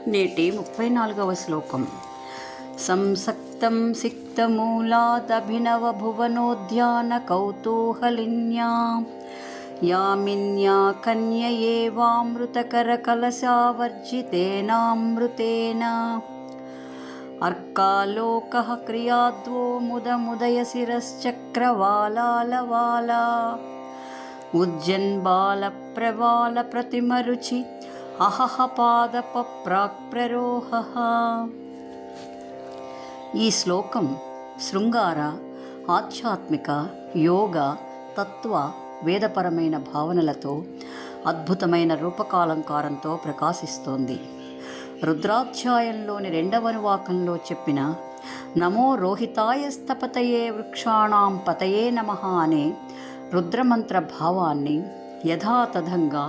నేటి 34వ శ్లోకం. సంసక్తం సిక్తమూలాదభినవ భువనోద్యాన కౌతూహలిన్యా యామిన్యా కన్యయేవామృతకర కలశావర్జితేనామృతేన అర్కాలోకః క్రియాద్వో ముదముదయ శిరశ్చక్రవాలాలవాలా ఉజ్జన్బాల ప్రవాల ప్రతిమరుచి అహహ పాదపప్రాక్ప్రరోహ. ఈ శ్లోకం శృంగార, ఆధ్యాత్మిక, యోగ, తత్వ, వేదపరమైన భావనలతో అద్భుతమైన రూపకాలంకారంతో ప్రకాశిస్తోంది. రుద్రాధ్యాయంలోని 2వ అనువాకంలో చెప్పిన నమో రోహితాయ స్థపతయే వృక్షాణాం పతయే నమః అనే రుద్రమంత్ర భావాన్ని యథాతథంగా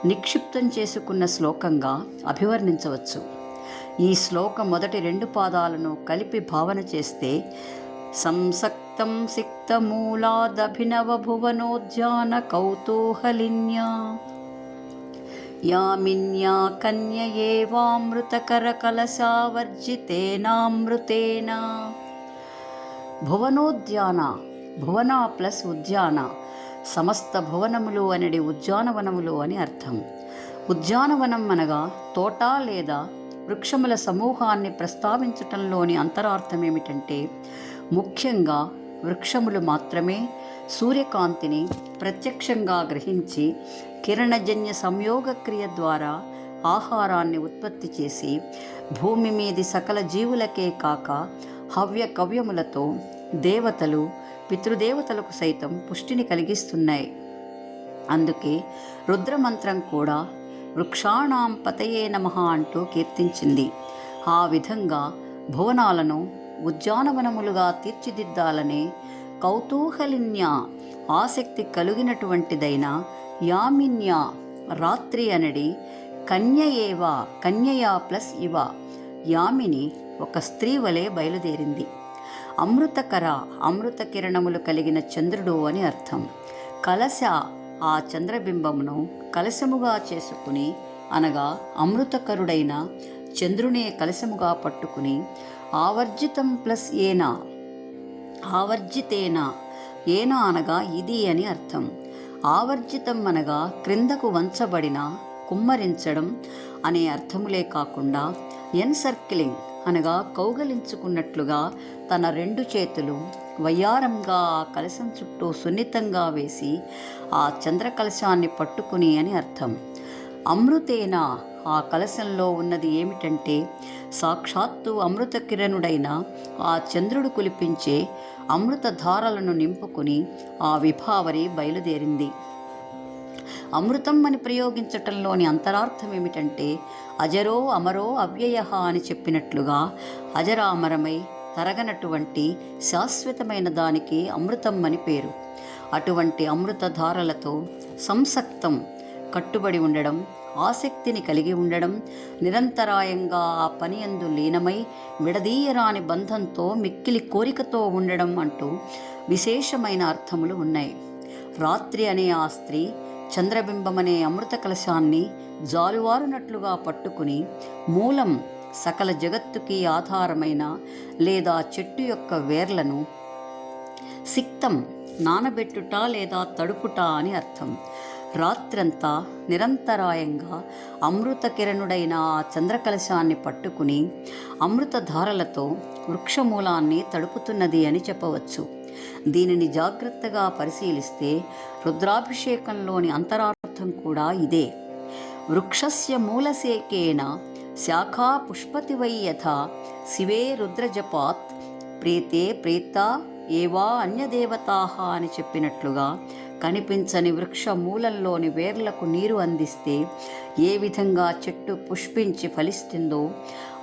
నిక్షిప్తం చేసుకున్న శ్లోకంగా అభివర్ణించవచ్చు. ఈ శ్లోకం మొదటి 2 పాదాలను కలిపి భావన చేస్తే సంసక్తం సిక్తమూలాదభినవ భువనోద్యాన కౌతూహలిన్యా యామిన్యా కన్యయేవామృతకర కలశావర్జితేనామృతేన. భువనోద్యాన, భువన ప్లస్ ఉద్యాన, సమస్త భువనములు అనడి ఉద్యానవనములు అని అర్థం. ఉద్యానవనం అనగా తోట లేదా వృక్షముల సమూహాన్ని ప్రస్తావించటంలోని అంతరార్థం ఏమిటంటే, ముఖ్యంగా వృక్షములు మాత్రమే సూర్యకాంతిని ప్రత్యక్షంగా గ్రహించి కిరణజన్య సంయోగక్రియ ద్వారా ఆహారాన్ని ఉత్పత్తి చేసి భూమి మీది సకల జీవులకే కాక హవ్య కవ్యములతో దేవతలు, పితృదేవతలకు సైతం పుష్టిని కలిగిస్తున్నాయి. అందుకే రుద్రమంత్రం కూడా వృక్షాణాం పతయే నమః అంటూ కీర్తించింది. ఆ విధంగా భువనాలను ఉద్యానవనములుగా తీర్చిదిద్దాలనే కౌతూహలిన్య, ఆసక్తి కలిగినటువంటిదైన యామిన్య, రాత్రి అనడి కన్యయేవ, కన్యయా ప్లస్ ఇవ, యామిని ఒక స్త్రీ వలె బయలుదేరింది. అమృతకర, అమృత కిరణములు కలిగిన చంద్రుడు అని అర్థం. కలశ, ఆ చంద్రబింబమును కలశముగా చేసుకుని అనగా అమృతకరుడైన చంద్రునే కలశముగా పట్టుకుని ఆవర్జితం ప్లస్ ఏన, ఆవర్జితేన, ఏన అనగా ఇది అని అర్థం. ఆవర్జితం అనగా క్రిందకు వంచబడిన, కుమ్మరించడం అనే అర్థములే కాకుండా ఎన్సర్కిలింగ్ అనగా కౌగలించుకున్నట్లుగా తన 2 చేతులు వయ్యారంగా ఆ కలశం చుట్టూ సున్నితంగా వేసి ఆ చంద్రకలశాన్ని పట్టుకుని అని అర్థం. అమృతేన, ఆ కలశంలో ఉన్నది ఏమిటంటే సాక్షాత్తు అమృత కిరణుడైన ఆ చంద్రుడు కులిపించే అమృతధారలను నింపుకుని ఆ విభావరి బయలుదేరింది. అమృతం అని ప్రయోగించటంలోని అంతరార్థం ఏమిటంటే అజరో అమరో అవ్యయ అని చెప్పినట్లుగా అజరామరమై తరగనటువంటి శాశ్వతమైన దానికి అమృతం అని పేరు. అటువంటి అమృతధారలతో సంసక్తం, కట్టుబడి ఉండడం, ఆసక్తిని కలిగి ఉండడం, నిరంతరాయంగా ఆ పని యందు లీనమై విడదీయరాని బంధంతో మిక్కిలి కోరికతో ఉండడం అంటూ విశేషమైన అర్థములు ఉన్నాయి. రాత్రి అనే ఆ స్త్రీ చంద్రబింబమనే అమృత కలశాన్ని జాలువారునట్లుగా పట్టుకుని మూలం, సకల జగత్తుకి ఆధారమైన లేదా చెట్టు యొక్క వేర్లను, సిక్తం నానబెట్టుట లేదా తడుపుట అని అర్థం. రాత్రంతా నిరంతరాయంగా అమృత కిరణుడైన ఆ చంద్రకలశాన్ని పట్టుకుని అమృతధారలతో వృక్షమూలాన్ని తడుపుతున్నది అని చెప్పవచ్చు. దీనిని జాగ్రత్తగా పరిశీలిస్తే రుద్రాభిషేకంలోని అంతరార్థం కూడా ఇదే. వృక్షస్య మూలసేకేన శాఖా పుష్పతి వై యథా శివే రుద్రజపాత్ ప్రేతే ప్రేత ఏవా అన్యదేవతాః అని చెప్పినట్లుగా కనిపించని వృక్ష మూలంలోని వేర్లకు నీరు అందిస్తే ఏ విధంగా చెట్టు పుష్పించి ఫలిస్తుందో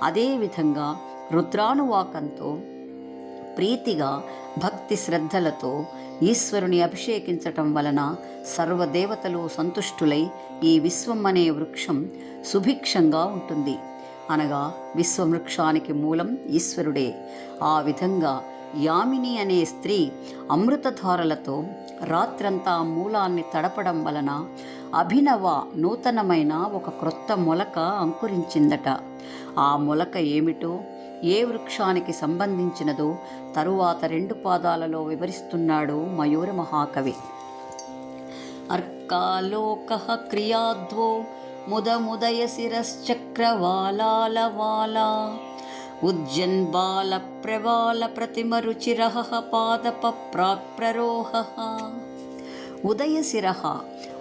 అదేవిధంగా రుద్రానువాకంతో ప్రీతిగా భక్తి శ్రద్ధలతో ఈశ్వరుని అభిషేకించటం వలన సర్వదేవతలు సంతుష్టులై ఈ విశ్వం అనే వృక్షం సుభిక్షంగా ఉంటుంది. అనగా విశ్వవృక్షానికి మూలం ఈశ్వరుడే. ఆ విధంగా యామిని అనే స్త్రీ అమృతధారలతో రాత్రంతా మూలాన్ని తడపడం వలన అభినవ నూతనమైన ఒక క్రొత్త మొలక అంకురించిందట. ఆ మొలక ఏమిటో, ఏ వృక్షానికి సంబంధించినదో తరువాత 2 పాదాలలో వివరిస్తున్నాడు మయూర మహాకవి. అర్కాలోకః క్రియాద్వో ముదముదయ శిరశ్చక్రవాలాలవాలా ఉజ్జన్బాల ప్రవాల ప్రతిమరుచిరః పాదప ప్రాక్ప్రరోహః. ఉదయశిరః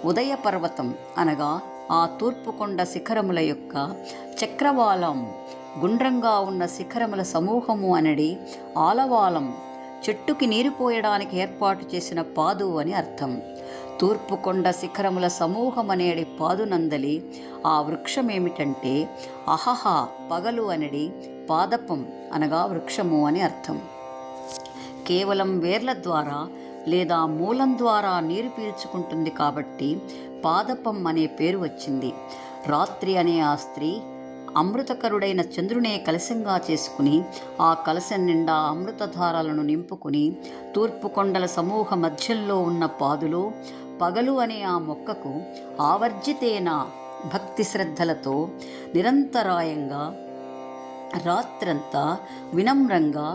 ఉదయ పర్వతం అనగా ఆ తూర్పు కొండ శిఖరముల యొక్క చక్రవాలం గుండ్రంగా ఉన్న శిఖరముల సమూహము అనడి, ఆలవాలం చెట్టుకి నీరు పోయడానికి ఏర్పాటు చేసిన పాదు అని అర్థం. తూర్పు కొండ శిఖరముల సమూహం అనేడి పాదునందలి ఆ వృక్షమేమిటంటే అహహ పగలు అనడి, పాదపం అనగా వృక్షము అని అర్థం. కేవలం వేర్ల ద్వారా లేదా మూలం ద్వారా నీరు పీల్చుకుంటుంది కాబట్టి పాదపం అనే పేరు వచ్చింది. రాత్రి అనే ఆ స్త్రీ అమృతకరుడైన చంద్రునే కలశంగా చేసుకుని ఆ కలశం నిండా అమృతధారాలను నింపుకుని తూర్పు కొండల సమూహ మధ్యంలో ఉన్న పాదులో పగలు అనే ఆ మొక్కకు ఆవర్జితేన భక్తి శ్రద్ధలతో నిరంతరాయంగా రాత్రంతా వినమ్రంగా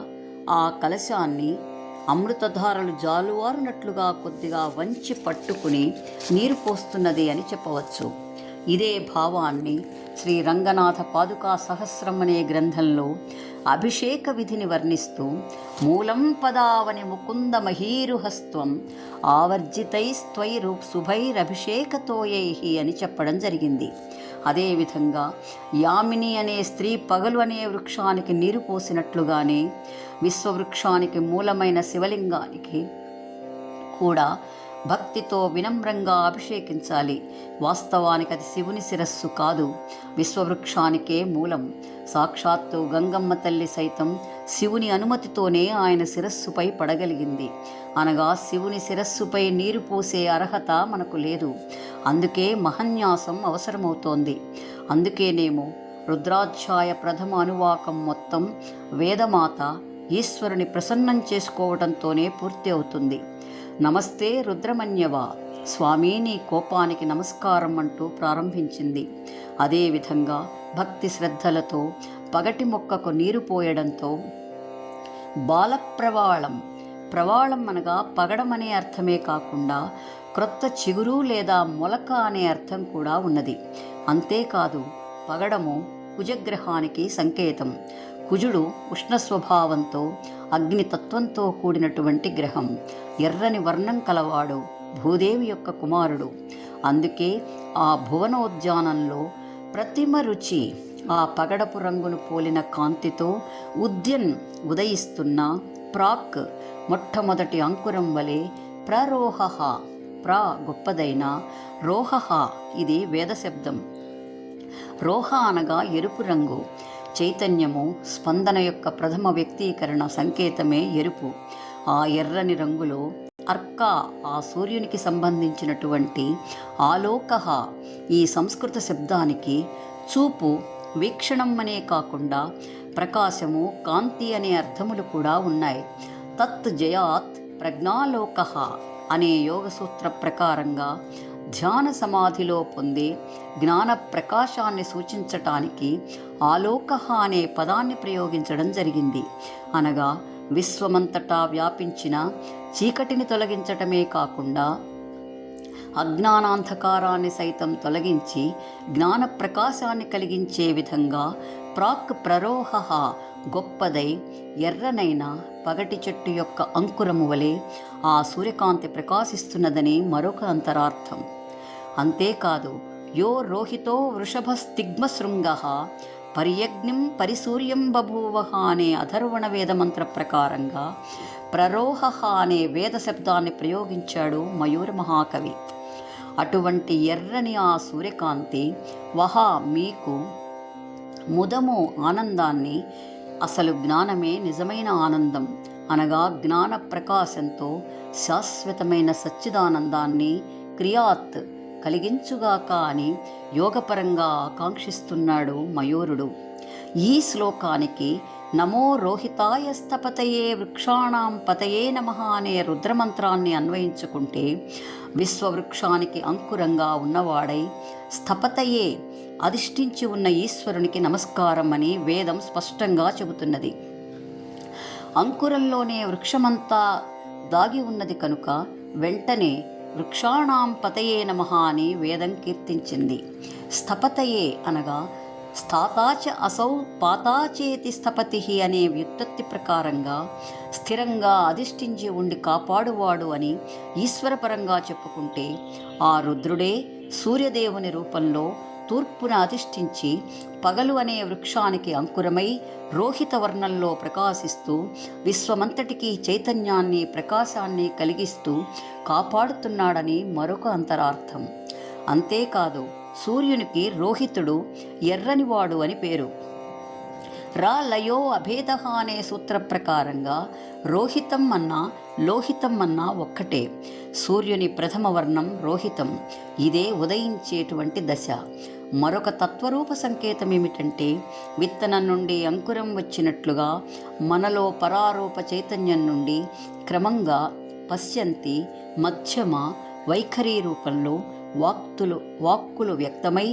ఆ కలశాన్ని అమృతధారలు జాలువారునట్లుగా కొద్దిగా వంచి పట్టుకుని నీరు పోస్తున్నది అని చెప్పవచ్చు. ఇదే భావాన్ని శ్రీ రంగనాథ పాదుకా సహస్రం అనే గ్రంథంలో అభిషేక విధిని వర్ణిస్తూ మూలం పదావని ముకుంద మహీరుహస్త్వం ఆవర్జితైస్త్వైరు శుభైరభిషేకతోయై అని చెప్పడం జరిగింది. అదేవిధంగా యామిని అనే స్త్రీ పగలు అనే వృక్షానికి నీరు పోసినట్లుగానే విశ్వవృక్షానికి మూలమైన శివలింగానికి కూడా భక్తితో వినమ్రంగా అభిషేకించాలి. వాస్తవానికి అది శివుని శిరస్సు కాదు, విశ్వవృక్షానికే మూలం. సాక్షాత్తు గంగమ్మ తల్లి సైతం శివుని అనుమతితోనే ఆయన శిరస్సుపై పడగలిగింది. అనగా శివుని శిరస్సుపై నీరు పోసే అర్హత మనకు లేదు. అందుకే మహన్యాసం అవసరమవుతోంది. అందుకేనేమో రుద్రాధ్యాయ ప్రథమ అనువాకం మొత్తం వేదమాత ఈశ్వరుని ప్రసన్నం చేసుకోవడంతోనే పూర్తి అవుతుంది. నమస్తే రుద్రమన్యవ, స్వామి నీ కోపానికి నమస్కారం అంటూ ప్రారంభించింది. అదేవిధంగా భక్తి శ్రద్ధలతో పగటి మొక్కకు నీరు పోయడంతో బాలప్రవాళం, ప్రవాళం అనగా పగడం అనే అర్థమే కాకుండా క్రొత్త చిగురు లేదా మొలక అనే అర్థం కూడా ఉన్నది. అంతేకాదు పగడము కుజగ్రహానికి సంకేతం. కుజుడు ఉష్ణ స్వభావంతో అగ్నితత్వంతో కూడినటువంటి గ్రహం. ఎర్రని వర్ణం కలవాడు, భూదేవి యొక్క కుమారుడు. అందుకే ఆ భువనోద్యానంలో ప్రతిమ రుచి ఆ పగడపు రంగును పోలిన కాంతితో ఉద్యన్ ఉదయిస్తున్న ప్రాక్ మొట్టమొదటి అంకురం వలె ప్రరోహ, గొప్పదైన, రోహ ఇది వేదశబ్దం. రోహ అనగా ఎరుపు రంగు. చైతన్యము స్పందన యొక్క ప్రథమ వ్యక్తీకరణ సంకేతమే ఎరుపు. ఆ ఎర్రని రంగులో అర్క ఆ సూర్యునికి సంబంధించినటువంటి ఆలోక ఈ సంస్కృత శబ్దానికి చూపు, వీక్షణం అనే కాకుండా ప్రకాశము, కాంతి అనే అర్థములు కూడా ఉన్నాయి. తత్ జయాత్ ప్రజ్ఞాలోక అనే యోగసూత్ర ప్రకారంగా ధ్యాన సమాధిలో పొందే జ్ఞాన ప్రకాశాన్ని సూచించటానికి ఆలోక అనే పదాన్ని ప్రయోగించడం జరిగింది. అనగా విశ్వమంతటా వ్యాపించిన చీకటిని తొలగించటమే కాకుండా అజ్ఞానాంధకారాన్ని సైతం తొలగించి జ్ఞాన ప్రకాశాన్ని కలిగించే విధంగా ప్రాక్ ప్రరోహ గొప్పదై ఎర్రనైన పగటి చెట్టు యొక్క అంకురము వలె ఆ సూర్యకాంతి ప్రకాశిస్తున్నదని మరొక అంతరార్థం. అంతేకాదు యో రోహితో వృషభస్తిగ్మశృంగ పర్యగ్నిం పరిసూర్యం బభూవ అనే అథర్వణ వేదమంత్ర ప్రకారంగా ప్రరోహ అనే వేద శబ్దాన్ని ప్రయోగించాడు మయూర మహాకవి. అటువంటి ఎర్రని ఆ సూర్యకాంతి వహా మీకు ముదము ఆనందాన్ని, అసలు జ్ఞానమే నిజమైన ఆనందం అనగా జ్ఞాన ప్రకాశంతో శాశ్వతమైన సచ్చిదానందాన్ని క్రియాత్ కలిగించుగాక అని యోగపరంగా ఆకాంక్షిస్తున్నాడు మయూరుడు. ఈ శ్లోకానికి నమో రోహితాయ స్థపతయే వృక్షాణం పతయే నమః అనే రుద్రమంత్రాన్ని అన్వయించుకుంటే విశ్వవృక్షానికి అంకురంగా ఉన్నవాడై స్థపతయే అధిష్ఠించి ఉన్న ఈశ్వరునికి నమస్కారం అని వేదం స్పష్టంగా చెబుతున్నది. అంకురంలోనే వృక్షమంతా దాగి ఉన్నది కనుక వెంటనే వృక్షాణం పతయే నమః అని వేదం కీర్తించింది. స్థపతయే అనగా స్థాతాచ అసౌ పాతాచేతి స్థపతి అనే వ్యుత్పత్తి ప్రకారంగా స్థిరంగా అధిష్ఠించి ఉండి కాపాడువాడు అని ఈశ్వరపరంగా చెప్పుకుంటే ఆ రుద్రుడే సూర్యదేవుని రూపంలో తూర్పున అధిష్ఠించి పగలు అనే వృక్షానికి అంకురమై రోహిత వర్ణంలో ప్రకాశిస్తూ విశ్వమంతటికీ చైతన్యాన్ని ప్రకాశాన్ని కలిగిస్తూ కాపాడుతున్నాడని మరొక అంతరార్థం. అంతేకాదు సూర్యునికి రోహితుడు ఎర్రనివాడు అని పేరు. రా లయో అభేదః అనే సూత్ర ప్రకారంగా రోహితం అన్నా లోహితం అన్నా ఒక్కటే. సూర్యుని ప్రథమ వర్ణం రోహితం, ఇదే ఉదయించేటువంటి దశ. మరొక తత్వరూప సంకేతం ఏమిటంటే విత్తనం నుండి అంకురం వచ్చినట్లుగా మనలో పరారూప చైతన్యం నుండి క్రమంగా పశ్యంతి మధ్యమ వైఖరి రూపంలో వాక్కులు వ్యక్తమై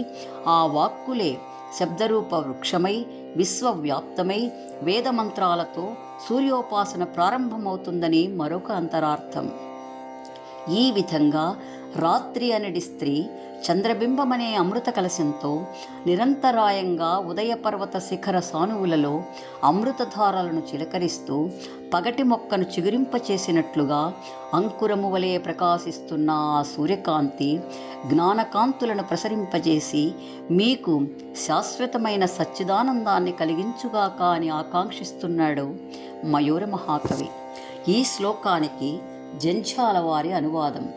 ఆ వాక్కులే శబ్దరూప వృక్షమై విశ్వవ్యాప్తమై వేదమంత్రాలతో సూర్యోపాసన ప్రారంభమవుతుందని మరొక అంతరార్థం. ఈ విధంగా రాత్రి అనడి స్త్రీ చంద్రబింబమనే అమృత కలశంతో నిరంతరాయంగా ఉదయపర్వత శిఖర సానువులలో అమృతధారలను చిలకరిస్తూ పగటి మొక్కను చిగురింపచేసినట్లుగా అంకురము వలె ప్రకాశిస్తున్న ఆ సూర్యకాంతి జ్ఞానకాంతులను ప్రసరింపజేసి మీకు శాశ్వతమైన సచ్చిదానందాన్ని కలిగించుగాక అని ఆకాంక్షిస్తున్నాడు మయూర మహాకవి. ఈ శ్లోకానికి జంఝాల వారి అనువాదం.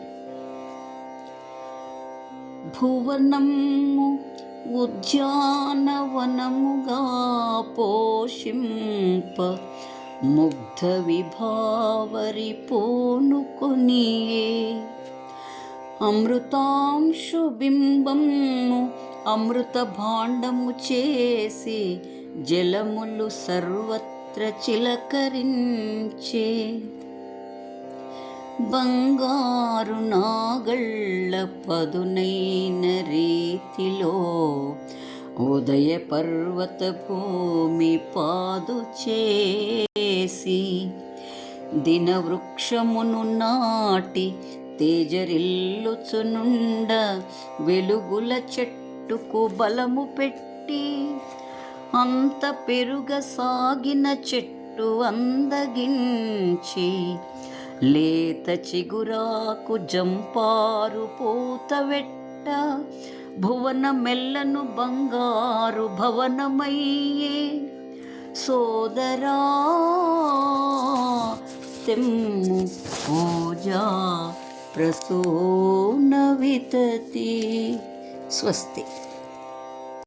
భువనము ఉద్యానవనముగా పోషింప ముగ్ధ విభావరి పోనుకొనియే అమృతాంశు బింబము అమృత భాండము చేసి జలములు సర్వత్ర చిలకరించే బంగారు నాగళ్ళ పదునైన రీతిలో ఉదయ పర్వత భూమి పాదు చేసి దినవృక్షమును నాటి తేజరిల్లుచునుండ వెలుగుల చెట్టుకు బలము పెట్టి అంత పెరుగ సాగిన చెట్టు అందగించి లేత చిగురాకు జంపారు పూతవెట్ట భువన మెల్లను బంగారు భవనమయ్యే సోదరా తెమ్ము పూజా ప్రసూన వితతి. స్వస్తి.